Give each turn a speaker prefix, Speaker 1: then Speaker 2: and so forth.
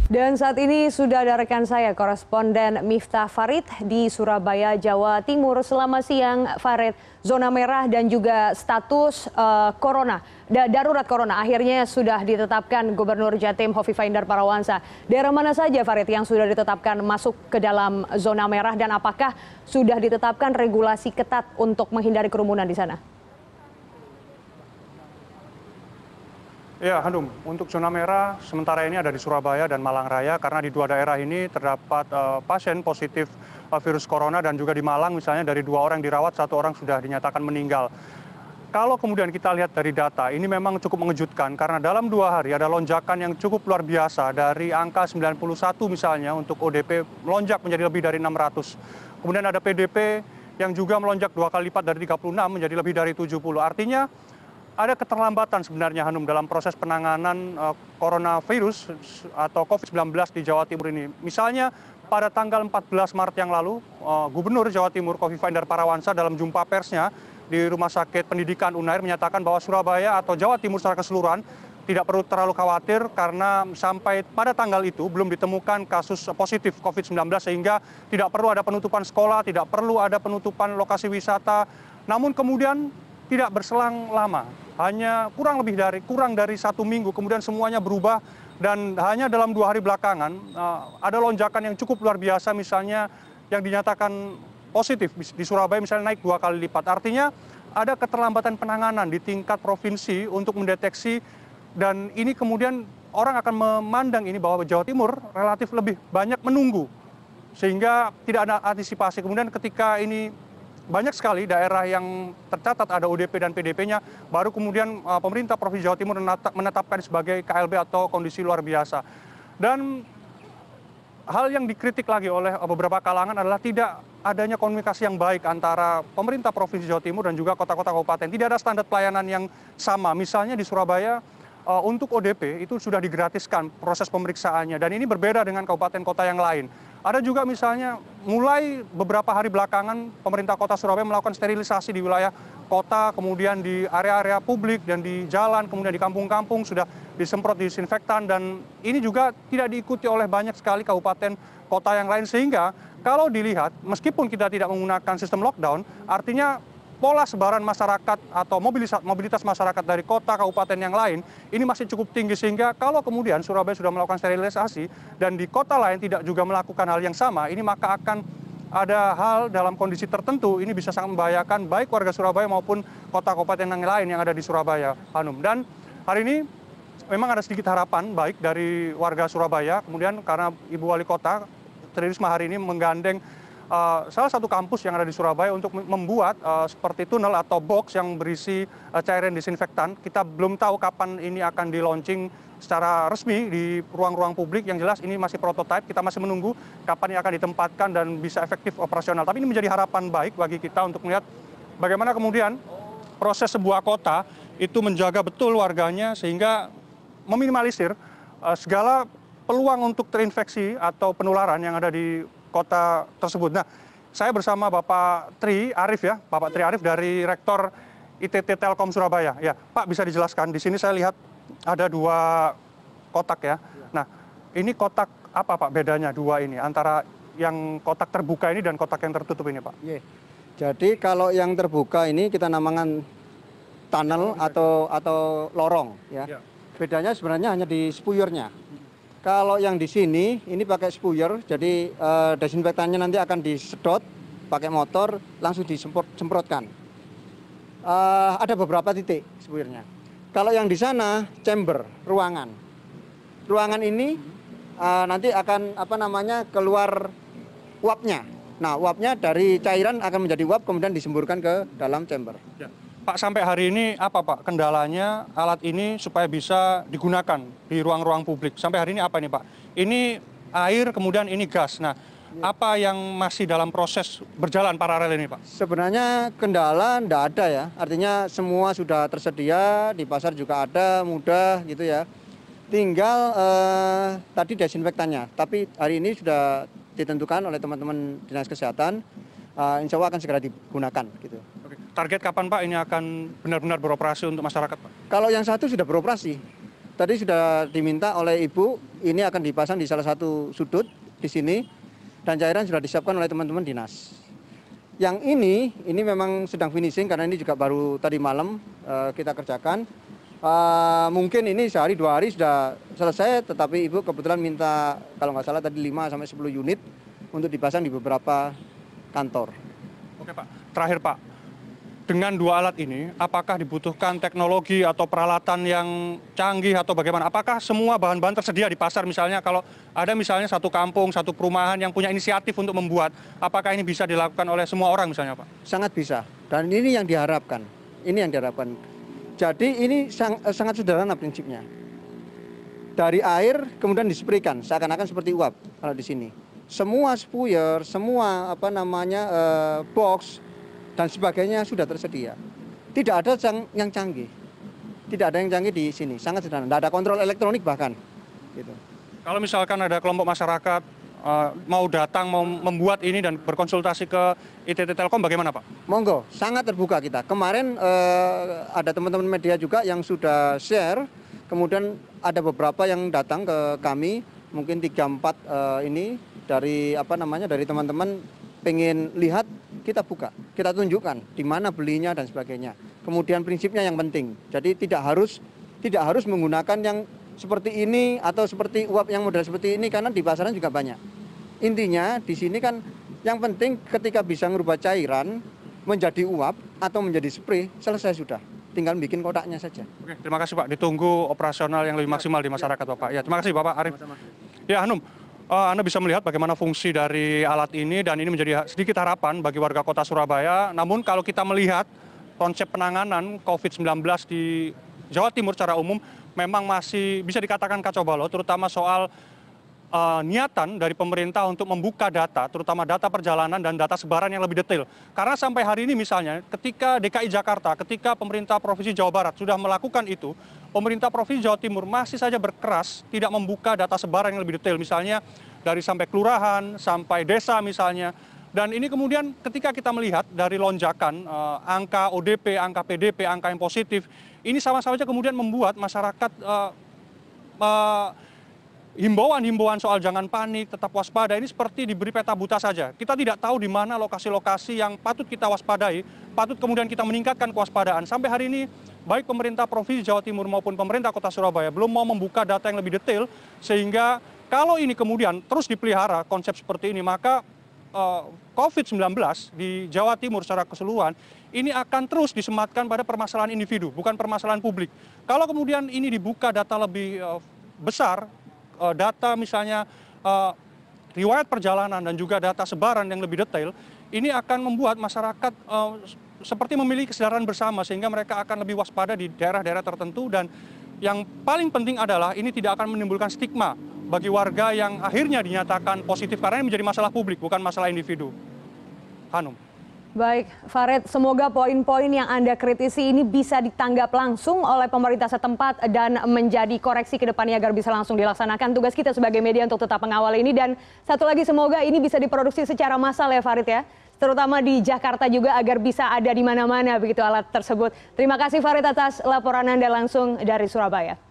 Speaker 1: Dan saat ini sudah ada rekan saya, koresponden Miftah Farid di Surabaya, Jawa Timur. Selamat siang, Farid. Zona merah dan juga status darurat corona akhirnya sudah ditetapkan Gubernur Jatim Hovifah Indar Parawansa. Daerah mana saja, Farid, yang sudah ditetapkan masuk ke dalam zona merah dan apakah sudah ditetapkan regulasi ketat untuk menghindari kerumunan di sana?
Speaker 2: Ya, Hanum, untuk zona merah sementara ini ada di Surabaya dan Malang Raya karena di dua daerah ini terdapat pasien positif virus corona dan juga di Malang misalnya dari 2 orang yang dirawat, 1 orang sudah dinyatakan meninggal. Kalau kemudian kita lihat dari data, ini memang cukup mengejutkan karena dalam 2 hari ada lonjakan yang cukup luar biasa dari angka 91 misalnya untuk ODP melonjak menjadi lebih dari 600. Kemudian ada PDP yang juga melonjak 2 kali lipat dari 36 menjadi lebih dari 70. Artinya ada keterlambatan sebenarnya, Hanum, dalam proses penanganan coronavirus atau COVID-19 di Jawa Timur ini. Misalnya pada tanggal 14 Maret yang lalu, Gubernur Jawa Timur Hovifah Indar Parawansa dalam jumpa persnya di Rumah Sakit Pendidikan Unair menyatakan bahwa Surabaya atau Jawa Timur secara keseluruhan tidak perlu terlalu khawatir karena sampai pada tanggal itu belum ditemukan kasus positif COVID-19 sehingga tidak perlu ada penutupan sekolah, tidak perlu ada penutupan lokasi wisata. Namun kemudian tidak berselang lama, hanya kurang dari 1 minggu, kemudian semuanya berubah dan hanya dalam 2 hari belakangan ada lonjakan yang cukup luar biasa, misalnya yang dinyatakan positif di Surabaya misalnya naik 2 kali lipat. Artinya ada keterlambatan penanganan di tingkat provinsi untuk mendeteksi dan ini kemudian orang akan memandang ini bahwa Jawa Timur relatif lebih banyak menunggu sehingga tidak ada antisipasi. Kemudian ketika ini banyak sekali daerah yang tercatat ada ODP dan PDP-nya, baru kemudian pemerintah Provinsi Jawa Timur menetapkan sebagai KLB atau kondisi luar biasa. Dan hal yang dikritik lagi oleh beberapa kalangan adalah tidak adanya komunikasi yang baik antara pemerintah Provinsi Jawa Timur dan juga kota-kota kabupaten. Tidak ada standar pelayanan yang sama. Misalnya di Surabaya untuk ODP itu sudah digratiskan proses pemeriksaannya dan ini berbeda dengan kabupaten kota yang lain. Ada juga misalnya mulai beberapa hari belakangan pemerintah kota Surabaya melakukan sterilisasi di wilayah kota, kemudian di area-area publik dan di jalan, kemudian di kampung-kampung sudah disemprot disinfektan dan ini juga tidak diikuti oleh banyak sekali kabupaten kota yang lain sehingga kalau dilihat meskipun kita tidak menggunakan sistem lockdown, artinya pola sebaran masyarakat atau mobilitas masyarakat dari kota, kabupaten yang lain ini masih cukup tinggi sehingga kalau kemudian Surabaya sudah melakukan sterilisasi dan di kota lain tidak juga melakukan hal yang sama, ini maka akan ada hal dalam kondisi tertentu ini bisa sangat membahayakan baik warga Surabaya maupun kota kabupaten yang lain yang ada di Surabaya, Hanum. Dan hari ini memang ada sedikit harapan baik dari warga Surabaya, kemudian karena Ibu Wali Kota Tri Risma hari ini menggandeng salah satu kampus yang ada di Surabaya untuk membuat seperti tunnel atau box yang berisi cairan disinfektan. Kita belum tahu kapan ini akan di-launching secara resmi di ruang-ruang publik. Yang jelas ini masih prototipe, kita masih menunggu kapan ini akan ditempatkan dan bisa efektif operasional. Tapi ini menjadi harapan baik bagi kita untuk melihat bagaimana kemudian proses sebuah kota itu menjaga betul warganya sehingga meminimalisir segala peluang untuk terinfeksi atau penularan yang ada di kota tersebut. Nah, saya bersama Bapak Tri Arif ya, Bapak Tri Arif dari Rektor ITT Telkom Surabaya. Ya, Pak bisa dijelaskan. Di sini saya lihat ada 2 kotak ya. Nah, ini kotak apa Pak bedanya 2 ini antara yang kotak terbuka ini dan kotak yang tertutup ini Pak?
Speaker 3: Iya. Jadi kalau yang terbuka ini kita namakan tunnel atau lorong ya. Bedanya sebenarnya hanya di spuyurnya. Kalau yang di sini ini pakai spuyer, jadi desinfektannya nanti akan disedot pakai motor langsung disemprotkan. Ada beberapa titik spuyernya. Kalau yang di sana chamber, ruangan. Ruangan ini nanti akan keluar uapnya. Nah, uapnya dari cairan akan menjadi uap kemudian disemburkan ke dalam chamber.
Speaker 2: Ya. Pak, sampai hari ini apa Pak kendalanya alat ini supaya bisa digunakan di ruang-ruang publik? Sampai hari ini apa nih Pak? Ini air kemudian ini gas. Nah, apa yang masih dalam proses berjalan paralel ini Pak?
Speaker 3: Sebenarnya kendala enggak ada ya. Artinya semua sudah tersedia, di pasar juga ada, mudah gitu ya. Tinggal tadi desinfektannya. Tapi hari ini sudah ditentukan oleh teman-teman Dinas Kesehatan. Insya Allah akan segera digunakan gitu.
Speaker 2: Target kapan Pak ini akan benar-benar beroperasi untuk masyarakat Pak?
Speaker 3: Kalau yang satu sudah beroperasi. tadi sudah diminta oleh Ibu, ini akan dipasang di salah satu sudut di sini, dan cairan sudah disiapkan oleh teman-teman dinas. Yang ini memang sedang finishing karena ini juga baru tadi malam kita kerjakan. Mungkin ini sehari 2 hari sudah selesai, tetapi Ibu kebetulan minta kalau nggak salah tadi 5-10 unit untuk dipasang di beberapa kantor.
Speaker 2: Oke Pak, terakhir Pak, dengan 2 alat ini apakah dibutuhkan teknologi atau peralatan yang canggih atau bagaimana? Apakah semua bahan-bahan tersedia di pasar, misalnya kalau ada misalnya satu kampung, satu perumahan yang punya inisiatif untuk membuat, apakah ini bisa dilakukan oleh semua orang misalnya Pak?
Speaker 3: Sangat bisa, dan ini yang diharapkan. Jadi ini sangat sederhana prinsipnya. Dari air kemudian dispraykan, seakan-akan seperti uap kalau di sini. Semua spuyer, semua box dan sebagainya sudah tersedia. Tidak ada yang canggih. Tidak ada yang canggih di sini, sangat sederhana. Tidak ada kontrol elektronik bahkan. Gitu.
Speaker 2: Kalau misalkan ada kelompok masyarakat mau datang, mau membuat ini dan berkonsultasi ke ITT Telkom, bagaimana Pak?
Speaker 3: Monggo, sangat terbuka kita. Kemarin ada teman-teman media juga yang sudah share, kemudian ada beberapa yang datang ke kami, mungkin 3-4 ini dari dari teman-teman pengen lihat, kita buka, kita tunjukkan di mana belinya dan sebagainya. Kemudian prinsipnya yang penting, jadi tidak harus menggunakan yang seperti ini atau seperti uap yang model seperti ini, karena di pasaran juga banyak. Intinya di sini kan yang penting ketika bisa merubah cairan menjadi uap atau menjadi spray, selesai sudah. Tinggal bikin kotaknya saja.
Speaker 2: Oke, terima kasih Pak. Ditunggu operasional yang lebih maksimal di masyarakat Bapak. Ya, terima kasih Bapak Arif. Ya, Hanum. Anda bisa melihat bagaimana fungsi dari alat ini, dan ini menjadi sedikit harapan bagi warga kota Surabaya. Namun kalau kita melihat konsep penanganan COVID-19 di Jawa Timur secara umum memang masih bisa dikatakan kacau balau, terutama soal niatan dari pemerintah untuk membuka data, terutama data perjalanan dan data sebaran yang lebih detail. Karena sampai hari ini misalnya ketika DKI Jakarta, ketika pemerintah Provinsi Jawa Barat sudah melakukan itu, pemerintah Provinsi Jawa Timur masih saja berkeras tidak membuka data sebaran yang lebih detail, misalnya dari sampai kelurahan, sampai desa misalnya. Dan ini kemudian ketika kita melihat dari lonjakan angka ODP, angka PDP, angka yang positif, ini sama-sama saja kemudian membuat masyarakat himbauan soal jangan panik, tetap waspada, ini seperti diberi peta buta saja. Kita tidak tahu di mana lokasi-lokasi yang patut kita waspadai, patut kemudian kita meningkatkan kewaspadaan. Sampai hari ini, baik pemerintah Provinsi Jawa Timur maupun pemerintah Kota Surabaya belum mau membuka data yang lebih detail, sehingga kalau ini kemudian terus dipelihara konsep seperti ini, maka COVID-19 di Jawa Timur secara keseluruhan ini akan terus disematkan pada permasalahan individu, bukan permasalahan publik. Kalau kemudian ini dibuka data lebih besar, data misalnya riwayat perjalanan dan juga data sebaran yang lebih detail, ini akan membuat masyarakat seperti memiliki kesadaran bersama, sehingga mereka akan lebih waspada di daerah-daerah tertentu. Dan yang paling penting adalah ini tidak akan menimbulkan stigma bagi warga yang akhirnya dinyatakan positif, karena ini menjadi masalah publik, bukan masalah individu. Hanum.
Speaker 1: Baik, Farid, semoga poin-poin yang Anda kritisi ini bisa ditanggap langsung oleh pemerintah setempat dan menjadi koreksi ke depannya agar bisa langsung dilaksanakan. Tugas kita sebagai media untuk tetap mengawal ini, dan satu lagi semoga ini bisa diproduksi secara massal ya Farid ya, terutama di Jakarta juga agar bisa ada di mana-mana begitu alat tersebut. Terima kasih Farid atas laporan Anda langsung dari Surabaya.